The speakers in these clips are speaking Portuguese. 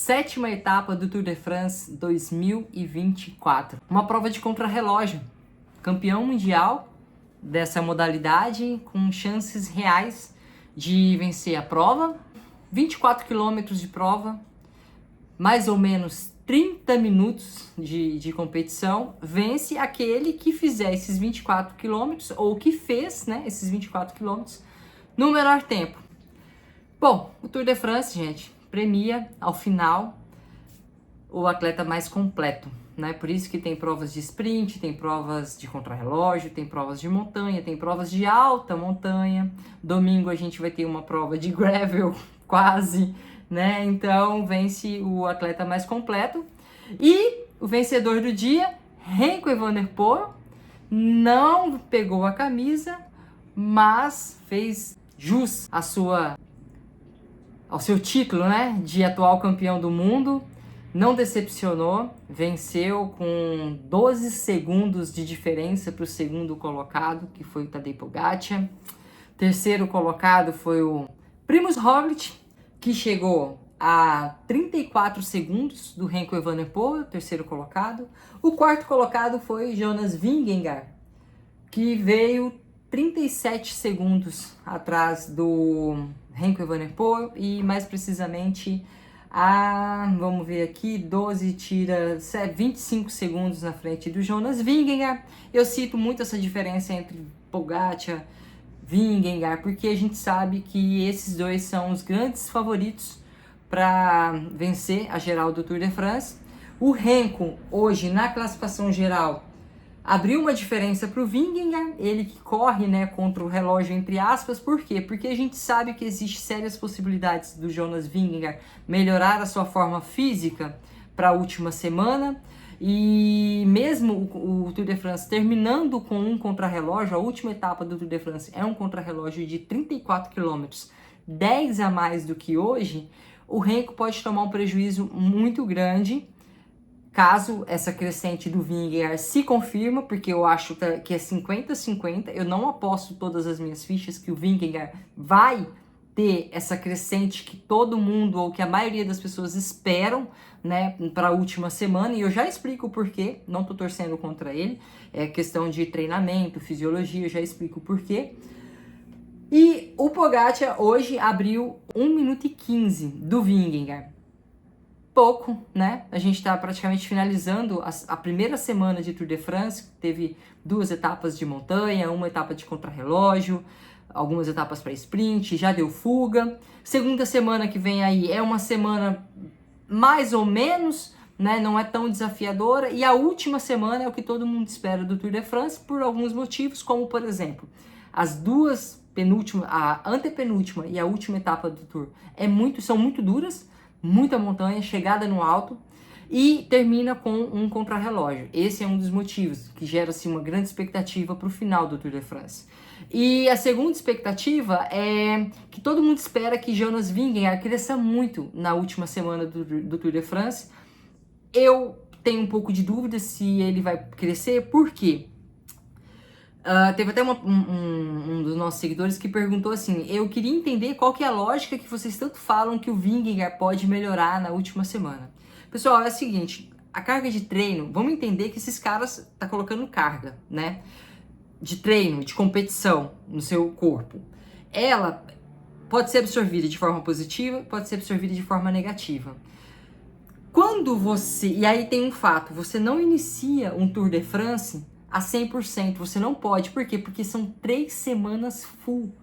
Sétima etapa do Tour de France 2024. Uma prova de contrarrelógio. Campeão mundial dessa modalidade com chances reais de vencer a prova. 24 quilômetros de prova, mais ou menos 30 minutos de competição. Vence aquele que fizer esses 24 quilômetros, ou que fez, né, esses 24 quilômetros no menor tempo. Bom, o Tour de France, gente, premia ao final o atleta mais completo, né? Por isso que tem provas de sprint, tem provas de contrarrelógio, tem provas de montanha, tem provas de alta montanha. Domingo a gente vai ter uma prova de gravel, quase, né? Então vence o atleta mais completo. E o vencedor do dia, Remco Evenepoel, não pegou a camisa, mas fez jus ao seu título, né, de atual campeão do mundo. Não decepcionou, venceu com 12 segundos de diferença para o segundo colocado, que foi o Tadej Pogačar. Terceiro colocado foi o Primož Roglič, que chegou a 34 segundos do Remco Evenepoel, terceiro colocado. O quarto colocado foi Jonas Vingegaard, que veio 37 segundos atrás do Remco Evenepoel e mais precisamente vamos ver aqui, 12 tira 25 segundos na frente do Jonas Vingegaard. Eu cito muito essa diferença entre Pogačar e Vingegaard, porque a gente sabe que esses dois são os grandes favoritos para vencer a geral do Tour de France. O Remco, hoje, na classificação geral, abriu uma diferença para o Vingegaard, ele que corre, né, contra o relógio, entre aspas. Por quê? Porque a gente sabe que existe sérias possibilidades do Jonas Vingegaard melhorar a sua forma física para a última semana. E mesmo o Tour de France terminando com um contrarrelógio, a última etapa do Tour de France é um contrarrelógio de 34 km, 10 a mais do que hoje, o Remco pode tomar um prejuízo muito grande caso essa crescente do Vingegaard se confirma, porque eu acho que é 50-50, eu não aposto todas as minhas fichas que o Vingegaard vai ter essa crescente que todo mundo, ou que a maioria das pessoas esperam, né, para a última semana, e eu já explico o porquê, não tô torcendo contra ele, é questão de treinamento, fisiologia, eu já explico o porquê. E o Pogačar hoje abriu 1 minuto e 15 do Vingegaard. Pouco, né? A gente está praticamente finalizando a primeira semana de Tour de France, teve 2 etapas de montanha, uma etapa de contrarrelógio, algumas etapas para sprint, já deu fuga. Segunda semana que vem aí é uma semana mais ou menos, né? Não é tão desafiadora. E a última semana é o que todo mundo espera do Tour de France por alguns motivos, como por exemplo, as duas penúltimas, a antepenúltima e a última etapa do Tour são muito duras, muita montanha, chegada no alto, e termina com um contrarrelógio. Esse é um dos motivos que gera assim, uma grande expectativa para o final do Tour de France. E a segunda expectativa é que todo mundo espera que Jonas Vingegaard cresça muito na última semana do Tour de France. Eu tenho um pouco de dúvida se ele vai crescer, por quê? Teve até um dos nossos seguidores que perguntou assim: eu queria entender qual que é a lógica que vocês tanto falam que o Vingegaard pode melhorar na última semana. Pessoal, é o seguinte, a carga de treino, vamos entender que esses caras tá colocando carga, né, de treino, de competição no seu corpo. Ela pode ser absorvida de forma positiva, pode ser absorvida de forma negativa. E aí tem um fato, você não inicia um Tour de France a 100%, você não pode. Por quê? Porque são 3 semanas full.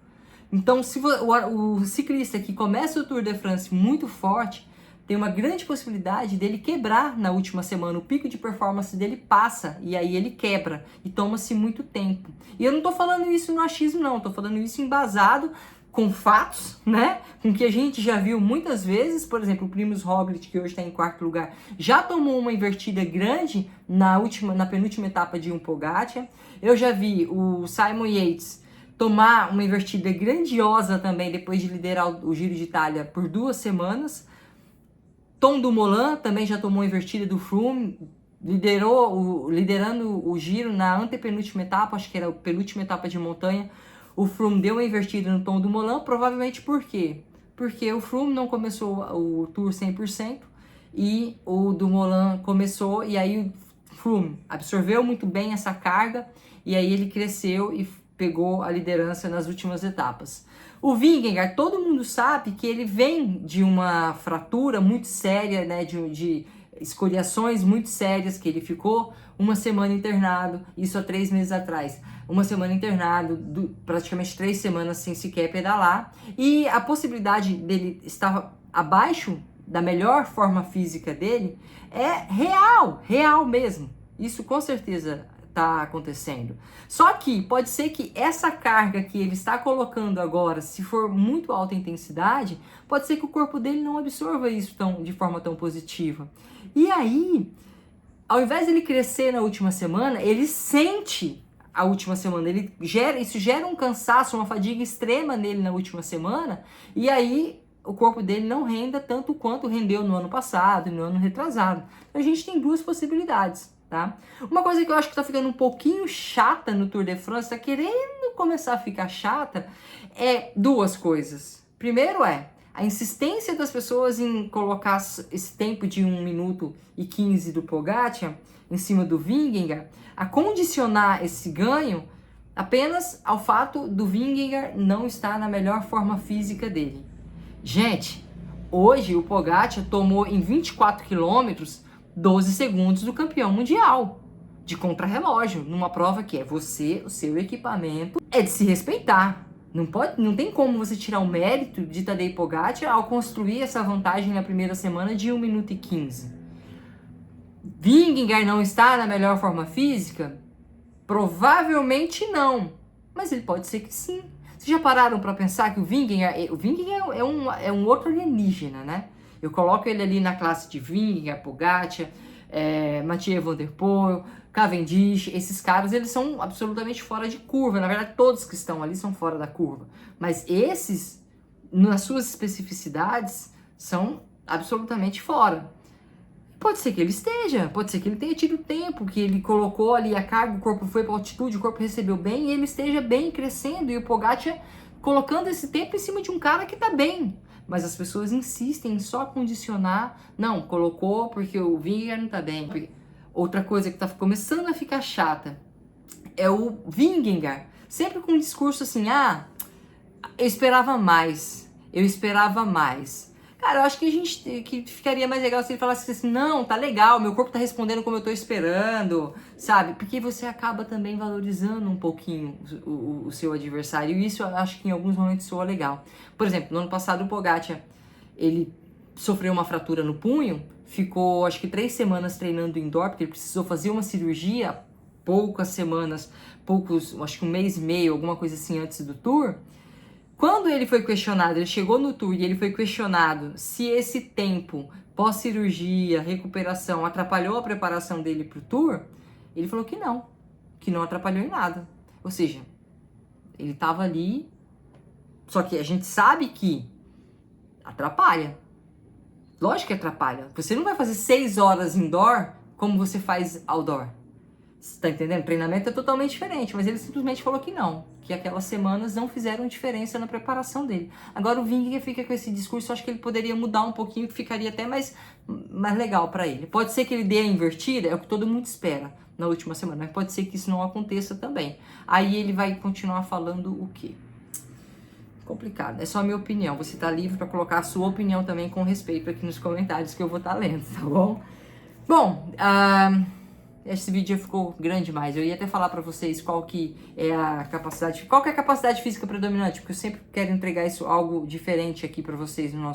Então, se o ciclista que começa o Tour de France muito forte, tem uma grande possibilidade dele quebrar na última semana. O pico de performance dele passa, e aí ele quebra, e toma-se muito tempo. E eu não tô falando isso no achismo, não. Tô falando isso embasado com fatos, né? Com que a gente já viu muitas vezes. Por exemplo, o Primož Roglič, que hoje está em 4º lugar, já tomou uma invertida grande na penúltima etapa de um Pogačar. Eu já vi o Simon Yates tomar uma invertida grandiosa também depois de liderar o Giro de Itália por 2 semanas. Tom Dumoulin também já tomou uma invertida do Froome, liderando o Giro na antepenúltima etapa, acho que era a penúltima etapa de montanha. O Froome deu uma invertida no Tom Dumoulin, provavelmente por quê? Porque o Froome não começou o Tour 100%, e o Dumoulin começou, e aí o Froome absorveu muito bem essa carga, e aí ele cresceu e pegou a liderança nas últimas etapas. O Vingegaard, todo mundo sabe que ele vem de uma fratura muito séria, né, de escoriações muito sérias, que ele ficou uma semana internado, isso há 3 meses atrás. Uma semana internado, praticamente 3 semanas sem sequer pedalar, e a possibilidade dele estar abaixo da melhor forma física dele é real mesmo. Isso com certeza está acontecendo. Só que pode ser que essa carga que ele está colocando agora, se for muito alta intensidade, pode ser que o corpo dele não absorva isso de forma tão positiva. E aí, ao invés de ele crescer na última semana, ele sente a última semana, isso gera um cansaço, uma fadiga extrema nele na última semana, e aí o corpo dele não renda tanto quanto rendeu no ano passado e no ano retrasado. Então a gente tem duas possibilidades, tá? Uma coisa que eu acho que tá ficando um pouquinho chata no Tour de France, tá querendo começar a ficar chata, é duas coisas. Primeiro a insistência das pessoas em colocar esse tempo de 1 minuto e 15 do Pogacar em cima do Vingegaard, a condicionar esse ganho apenas ao fato do Vingegaard não estar na melhor forma física dele. Gente, hoje o Pogacar tomou em 24 quilômetros 12 segundos do campeão mundial de contrarrelógio, numa prova que o seu equipamento é de se respeitar. Não tem como você tirar o mérito de Tadej Pogacar ao construir essa vantagem na primeira semana de 1 minuto e 15. Vingegaard não está na melhor forma física? Provavelmente não, mas ele pode ser que sim. Vocês já pararam para pensar que o Vingegaard é um outro alienígena, né? Eu coloco ele ali na classe de Vingegaard, Pogacar, Mathieu Van Der Poel, Cavendish. Esses caras, eles são absolutamente fora de curva. Na verdade, todos que estão ali são fora da curva. Mas esses, nas suas especificidades, são absolutamente fora. Pode ser que ele esteja, pode ser que ele tenha tido tempo, que ele colocou ali a carga, o corpo foi para altitude, o corpo recebeu bem, e ele esteja bem, crescendo, e o Pogacar colocando esse tempo em cima de um cara que tá bem. Mas as pessoas insistem em só condicionar, não, colocou porque o Vingegaard não tá bem. Outra coisa que tá começando a ficar chata é o Vingegaard, sempre com um discurso assim, eu esperava mais. Cara, eu acho que ficaria mais legal se ele falasse assim, não, tá legal, meu corpo tá respondendo como eu tô esperando, sabe? Porque você acaba também valorizando um pouquinho o seu adversário, e isso eu acho que em alguns momentos soa legal. Por exemplo, no ano passado o Pogacar, ele sofreu uma fratura no punho, ficou acho que 3 semanas treinando indoor, porque ele precisou fazer uma cirurgia, poucas semanas, acho que 1 mês e meio, alguma coisa assim antes do Tour. Quando ele foi questionado, ele chegou no Tour e ele foi questionado se esse tempo pós-cirurgia, recuperação, atrapalhou a preparação dele para o Tour, ele falou que não atrapalhou em nada. Ou seja, ele estava ali, só que a gente sabe que atrapalha. Lógico que atrapalha. Você não vai fazer 6 horas indoor como você faz outdoor. Você tá entendendo? O treinamento é totalmente diferente, mas ele simplesmente falou que não, que aquelas semanas não fizeram diferença na preparação dele. Agora o Vingegaard fica com esse discurso, eu acho que ele poderia mudar um pouquinho, que ficaria até mais legal para ele. Pode ser que ele dê a invertida, é o que todo mundo espera na última semana, mas pode ser que isso não aconteça também. Aí ele vai continuar falando o quê? Complicado, é só a minha opinião. Você tá livre para colocar a sua opinião também com respeito aqui nos comentários que eu vou estar lendo, tá bom? Bom, esse vídeo já ficou grande demais. Eu ia até falar pra vocês qual que é a capacidade física predominante, porque eu sempre quero entregar algo diferente aqui pra vocês no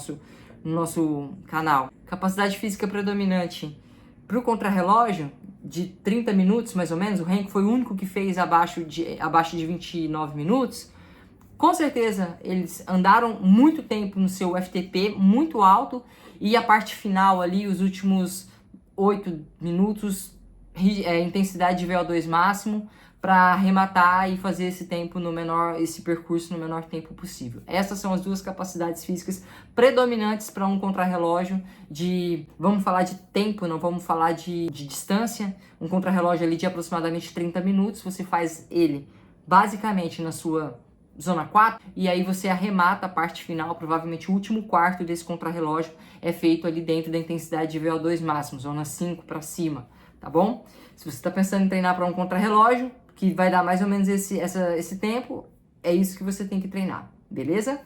nosso canal. Capacidade física predominante pro contrarrelógio, de 30 minutos mais ou menos, o Renko foi o único que fez abaixo de 29 minutos. Com certeza, eles andaram muito tempo no seu FTP muito alto, e a parte final ali, os últimos 8 minutos, intensidade de VO2 máximo, para arrematar e fazer esse percurso no menor tempo possível. Essas são as duas capacidades físicas predominantes para um contrarrelógio vamos falar de tempo, não vamos falar de distância. Um contrarrelógio ali de aproximadamente 30 minutos, você faz ele basicamente na sua zona 4, e aí você arremata a parte final, provavelmente o último quarto desse contrarrelógio é feito ali dentro da intensidade de VO2 máximo, zona 5 para cima, tá bom? Se você está pensando em treinar para um contrarrelógio, que vai dar mais ou menos esse tempo, é isso que você tem que treinar, beleza?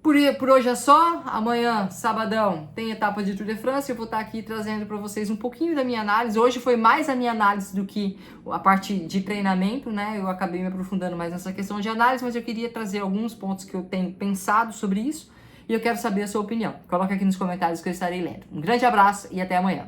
Por hoje é só. Amanhã, sabadão, tem etapa de Tour de France. Eu vou estar aqui trazendo para vocês um pouquinho da minha análise. Hoje foi mais a minha análise do que a parte de treinamento, né? Eu acabei me aprofundando mais nessa questão de análise, mas eu queria trazer alguns pontos que eu tenho pensado sobre isso e eu quero saber a sua opinião. Coloca aqui nos comentários que eu estarei lendo. Um grande abraço e até amanhã.